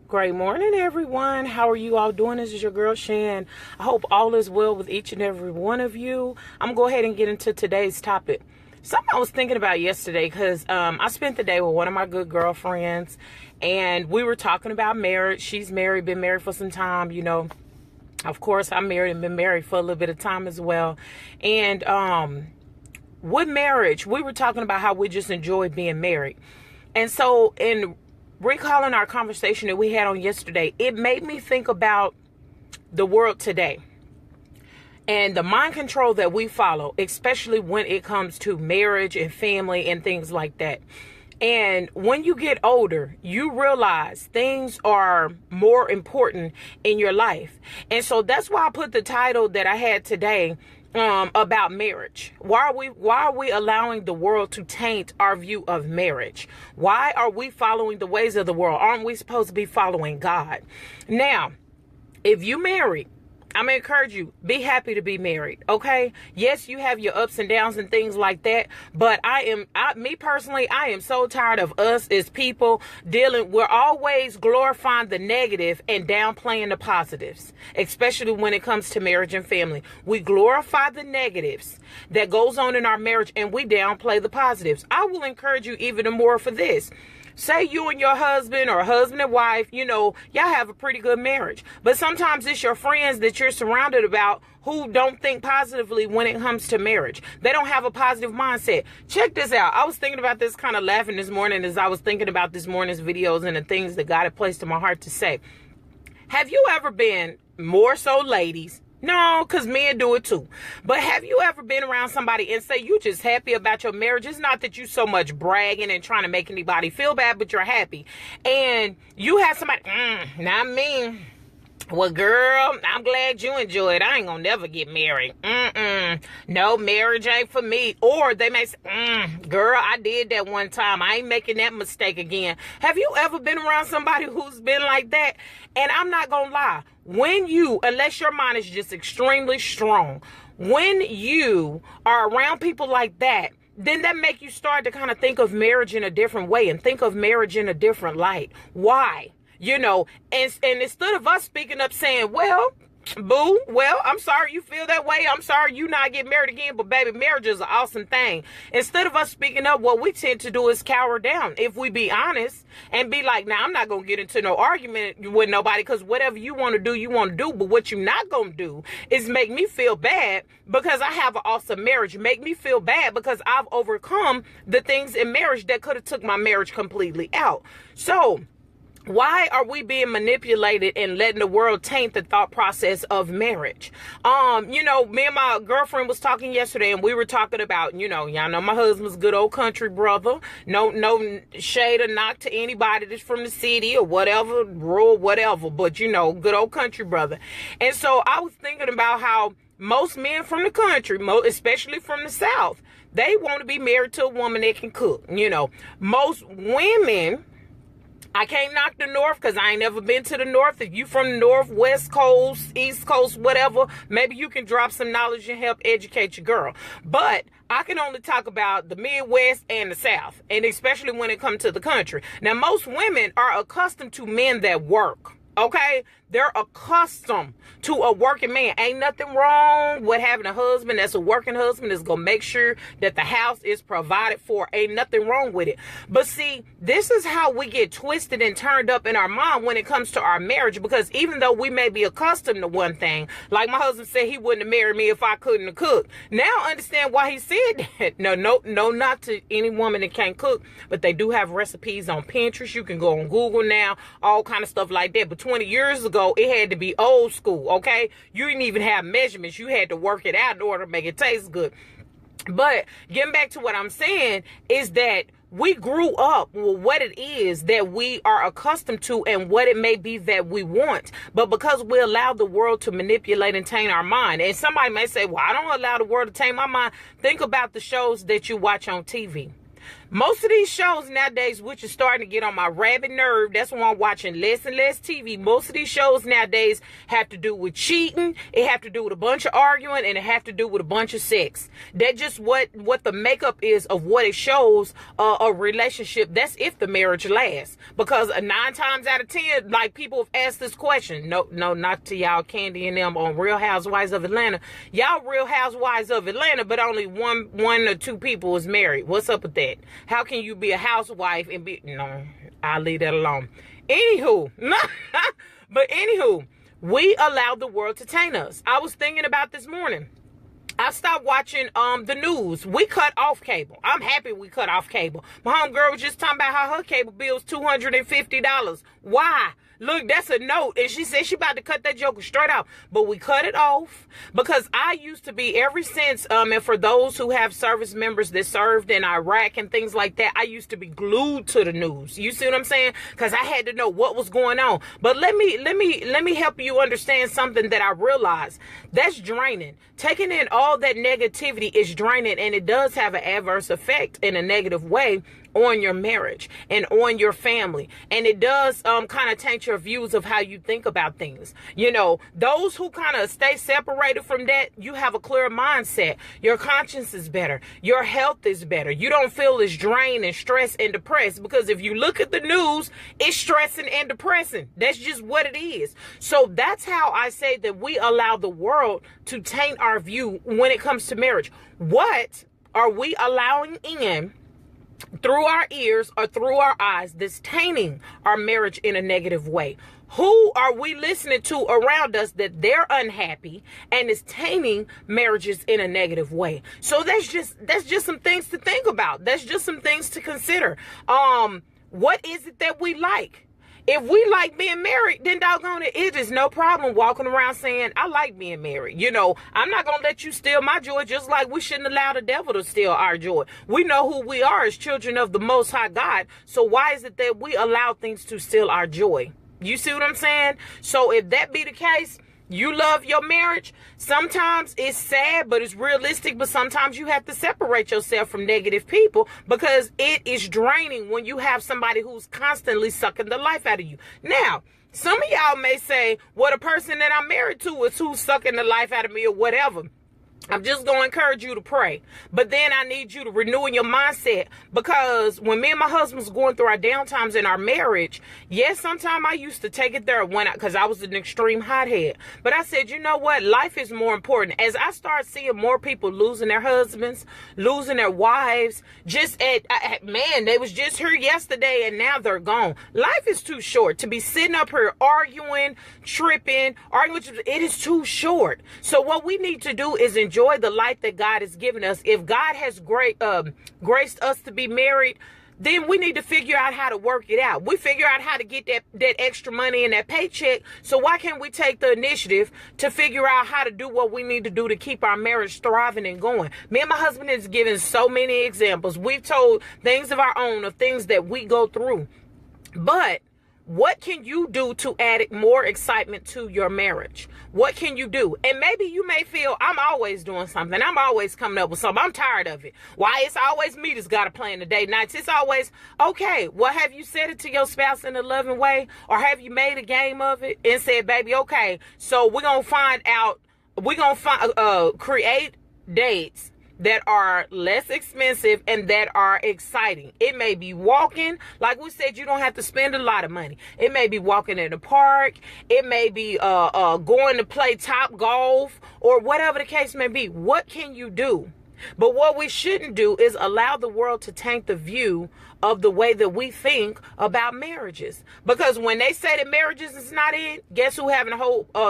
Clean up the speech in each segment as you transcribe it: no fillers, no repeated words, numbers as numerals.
Great morning, everyone. How are you all doing? This is your girl, Shan. I hope all is well with each and every one of you. I'm going to go ahead and get into today's topic. Something I was thinking about yesterday because I spent the day with one of my good girlfriends, and we were talking about marriage. She's married, been married for some time, you know. Of course, I'm married and been married for a little bit of time as well. And with marriage, we were talking about how we just enjoy being married. And so in recalling our conversation that we had on yesterday, it made me think about the world today and the mind control that we follow, especially when it comes to marriage and family and things like that. And when you get older, you realize things are more important in your life. And so that's why I put the title that I had today about marriage. Why are we allowing the world to taint our view of marriage? Why are we following the ways of the world? Aren't we supposed to be following God? Now, if you married, I'm going to encourage you, be happy to be married, okay? Yes, you have your ups and downs and things like that, but me personally, I am so tired of us as people we're always glorifying the negative and downplaying the positives, especially when it comes to marriage and family. We glorify the negatives that goes on in our marriage and we downplay the positives. I will encourage you even more for this. Say you and your husband or husband and wife, you know, y'all have a pretty good marriage. But sometimes it's your friends that you're surrounded about who don't think positively when it comes to marriage. They don't have a positive mindset. Check this out. I was thinking about this, kind of laughing this morning as I was thinking about this morning's videos and the things that God had placed in my heart to say. Have you ever been, more so ladies, no, because men do it too. But have you ever been around somebody and say you just happy about your marriage? It's not that you so much bragging and trying to make anybody feel bad, but you're happy. And you have somebody, not me. Well, girl, I'm glad you enjoy it. I ain't gonna never get married. No, marriage ain't for me. Or they may say, girl, I did that one time. I ain't making that mistake again. Have you ever been around somebody who's been like that? And I'm not gonna lie. Unless your mind is just extremely strong, when you are around people like that, then that make you start to kind of think of marriage in a different way and think of marriage in a different light. Why? You know, and instead of us speaking up saying, well, boo, well, I'm sorry you feel that way. I'm sorry you not get married again, but baby, marriage is an awesome thing. Instead of us speaking up, what we tend to do is cower down. If we be honest and be like, now I'm not going to get into no argument with nobody because whatever you want to do, you want to do. But what you're not going to do is make me feel bad because I have an awesome marriage. Make me feel bad because I've overcome the things in marriage that could have took my marriage completely out. So why are we being manipulated and letting the world taint the thought process of marriage? You know, me and my girlfriend was talking yesterday and we were talking about, you know, y'all know my husband's good old country brother. No shade or knock to anybody that's from the city or whatever, rural, whatever, but you know, good old country brother. And so I was thinking about how most men from the country, especially from the South, they want to be married to a woman that can cook. You know, most women, I can't knock the North because I ain't never been to the North. If you from the North, West Coast, East Coast, whatever, maybe you can drop some knowledge and help educate your girl. But I can only talk about the Midwest and the South, and especially when it comes to the country. Now, most women are accustomed to men that work. Okay, they're accustomed to a working man. Ain't nothing wrong with having a husband that's a working husband that's gonna make sure that the house is provided for. Ain't nothing wrong with it. But see, this is how we get twisted and turned up in our mind when it comes to our marriage. Because even though we may be accustomed to one thing, like my husband said he wouldn't have married me if I couldn't have cooked. Now I understand why he said that. No, not to any woman that can't cook, but they do have recipes on Pinterest. You can go on Google now, all kind of stuff like that. But 20 years ago, it had to be old school, okay? You didn't even have measurements. You had to work it out in order to make it taste good. But getting back to what I'm saying is that we grew up with what it is that we are accustomed to and what it may be that we want. But because we allow the world to manipulate and taint our mind, and somebody may say, well, I don't allow the world to taint my mind. Think about the shows that you watch on TV. Most of these shows nowadays, which is starting to get on my rabid nerve, that's why I'm watching less and less TV. Most of these shows nowadays have to do with cheating, it have to do with a bunch of arguing, and it have to do with a bunch of sex. That's just what the makeup is of what it shows a relationship. That's if the marriage lasts. Because 9 times out of 10, like, people have asked this question. No, not to y'all Candy and them on Real Housewives of Atlanta. Y'all Real Housewives of Atlanta, but only one or two people is married. What's up with that? How can you be a housewife and be... No, I'll leave that alone. Anywho. But anywho, we allowed the world to taint us. I was thinking about this morning. I stopped watching the news. We cut off cable. I'm happy we cut off cable. My homegirl was just talking about how her cable bill is $250. Why? Look, that's a note. And she said she about to cut that joker straight off. But we cut it off because I used to be, ever since, and for those who have service members that served in Iraq and things like that, I used to be glued to the news. You see what I'm saying? Because I had to know what was going on. But let me help you understand something that I realized. That's draining. Taking in all that negativity is draining, and it does have an adverse effect in a negative way on your marriage and on your family. And it does kind of taint your views of how you think about things. You know, those who kind of stay separated from that, you have a clear mindset. Your conscience is better. Your health is better. You don't feel as drained and stressed and depressed, because if you look at the news, it's stressing and depressing. That's just what it is. So that's how I say that we allow the world to taint our view when it comes to marriage. What are we allowing in through our ears or through our eyes that's tainting our marriage in a negative way? Who are we listening to around us that they're unhappy and is tainting marriages in a negative way? So that's just some things to think about. That's just some things to consider. What is it that we like? If we like being married, then doggone it, it is no problem walking around saying, I like being married. You know, I'm not going to let you steal my joy, just like we shouldn't allow the devil to steal our joy. We know who we are as children of the Most High God. So why is it that we allow things to steal our joy? You see what I'm saying? So if that be the case, you love your marriage. Sometimes it's sad, but it's realistic. But sometimes you have to separate yourself from negative people, because it is draining when you have somebody who's constantly sucking the life out of you. Now, some of y'all may say, well, the person that I'm married to is who's sucking the life out of me or whatever. I'm just going to encourage you to pray. But then I need you to renew in your mindset, because when me and my husband was going through our downtimes in our marriage, yes, sometimes I used to take it there because I was an extreme hothead. But I said, you know what? Life is more important. As I start seeing more people losing their husbands, losing their wives, just man, they was just here yesterday and now they're gone. Life is too short to be sitting up here arguing, tripping, arguing. It is too short. So what we need to do is enjoy the life that God has given us. If God has graced us to be married, then we need to figure out how to work it out. We figure out how to get that extra money and that paycheck. So why can't we take the initiative to figure out how to do what we need to do to keep our marriage thriving and going? Me and my husband has given so many examples. We've told things of our own, of things that we go through. But what can you do to add more excitement to your marriage? What can you do? And maybe you may feel, I'm always doing something. I'm always coming up with something. I'm tired of it. Why it's always me that's got to plan the date nights. It's always, okay, well, have you said it to your spouse in a loving way? Or have you made a game of it and said, baby, okay, so we're going to create dates that are less expensive and that are exciting. It may be walking. Like we said, you don't have to spend a lot of money. It may be walking in the park. It may be going to play top golf, or whatever the case may be. What can you do? But what we shouldn't do is allow the world to taint the view of the way that we think about marriages. Because when they say that marriages is not in, guess who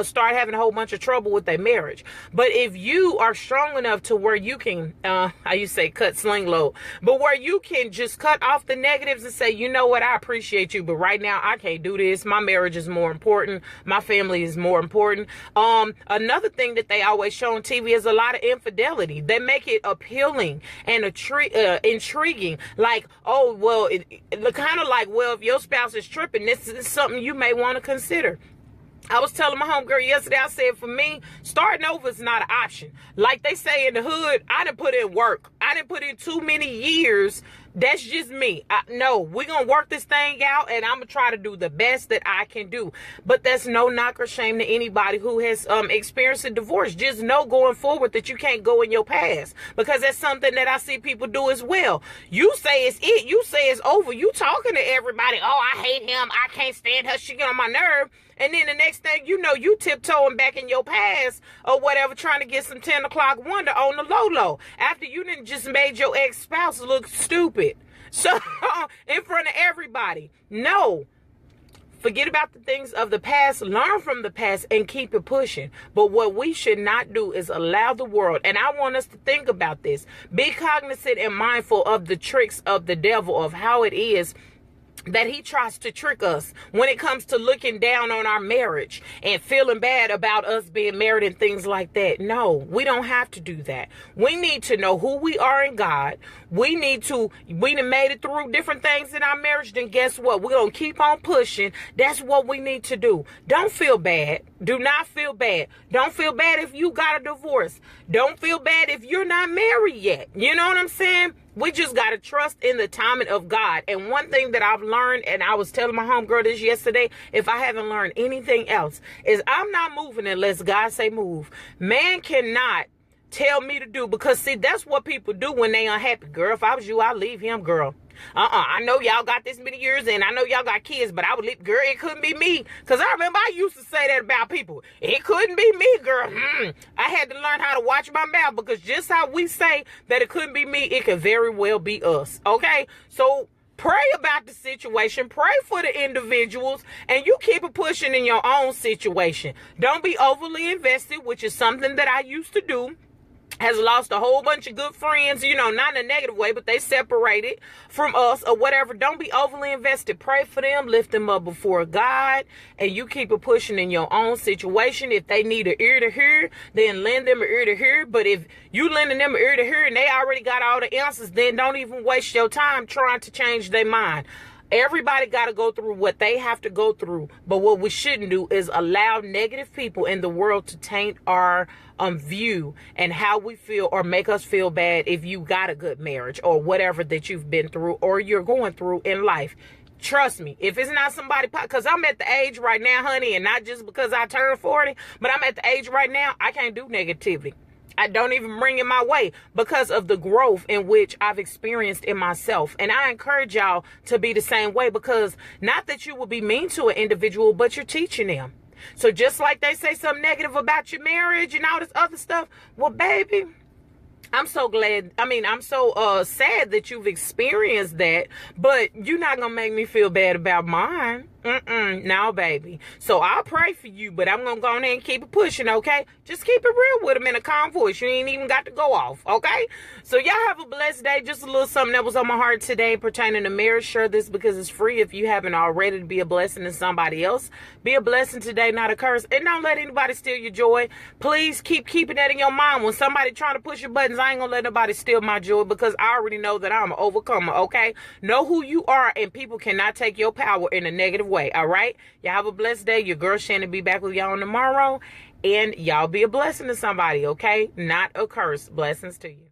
start having a whole bunch of trouble with their marriage. But if you are strong enough to where you can, I used to say cut sling low, but where you can just cut off the negatives and say, you know what, I appreciate you, but right now I can't do this. My marriage is more important. My family is more important. Another thing that they always show on TV is a lot of infidelity. They make it appealing and intriguing. Like, oh, well, it kind of like, well, if your spouse is tripping, this is something you may want to consider. I was telling my homegirl yesterday, I said, for me, starting over is not an option. Like they say in the hood, I didn't put in work. I didn't put in too many years That's just me. No, we're going to work this thing out, and I'm going to try to do the best that I can do. But that's no knock or shame to anybody who has experienced a divorce. Just know going forward that you can't go in your past, because that's something that I see people do as well. You say it's it. You say it's over. You talking to everybody. Oh, I hate him. I can't stand her. She get on my nerve. And then the next thing you know, you tiptoeing back in your past or whatever, trying to get some 10 o'clock wonder on the low after you didn't just made your ex-spouse look stupid. So in front of everybody. No. Forget about the things of the past, learn from the past, and keep it pushing. But what we should not do is allow the world, and I want us to think about this, be cognizant and mindful of the tricks of the devil, of how it is that he tries to trick us when it comes to looking down on our marriage and feeling bad about us being married and things like that. No, we don't have to do that. We need to know who we are in God. We done made it through different things in our marriage. Then guess what? We're going to keep on pushing. That's what we need to do. Don't feel bad. Do not feel bad. Don't feel bad if you got a divorce. Don't feel bad if you're not married yet. You know what I'm saying? We just got to trust in the timing of God. And one thing that I've learned, and I was telling my homegirl this yesterday, if I haven't learned anything else, is I'm not moving unless God say move. Man cannot tell me to do, because see, that's what people do when they unhappy. Girl, if I was you, I'd leave him, girl. I know y'all got this many years and I know y'all got kids, but I would leave. Girl, it couldn't be me. Because I remember I used to say that about people. It couldn't be me, girl. I had to learn how to watch my mouth, because just how we say that it couldn't be me, it could very well be us. Okay? So pray about the situation. Pray for the individuals, and you keep it pushing in your own situation. Don't be overly invested, which is something that I used to do. Has lost a whole bunch of good friends, you know, not in a negative way, but they separated from us or whatever. Don't be overly invested. Pray for them, lift them up before God, and you keep it pushing in your own situation. If they need an ear to hear, then lend them an ear to hear. But if you lending them an ear to hear and they already got all the answers, then don't even waste your time trying to change their mind. Everybody got to go through what they have to go through. But what we shouldn't do is allow negative people in the world to taint our view and how we feel, or make us feel bad if you got a good marriage or whatever that you've been through or you're going through in life. Trust me, if it's not somebody, because I'm at the age right now, honey, and not just because I turned 40, but I'm at the age right now, I can't do negativity. I don't even bring it my way, because of the growth in which I've experienced in myself. And I encourage y'all to be the same way, because not that you will be mean to an individual, but you're teaching them. So just like they say something negative about your marriage and all this other stuff, well, baby, I'm so glad. I mean, I'm so sad that you've experienced that, but you're not going to make me feel bad about mine. No, baby. So I'll pray for you, but I'm going to go in there and keep it pushing, okay? Just keep it real with them in a calm voice. You ain't even got to go off, okay? So y'all have a blessed day. Just a little something that was on my heart today pertaining to marriage. Share this because it's free if you haven't already, to be a blessing to somebody else. Be a blessing today, not a curse. And don't let anybody steal your joy. Please keep keeping that in your mind. When somebody trying to push your buttons, I ain't going to let nobody steal my joy, because I already know that I'm an overcomer, okay? Know who you are, and people cannot take your power in a negative way. All right, y'all have a blessed day. Your girl Shannon be back with y'all tomorrow, and y'all be a blessing to somebody, okay? Not a curse. Blessings to you.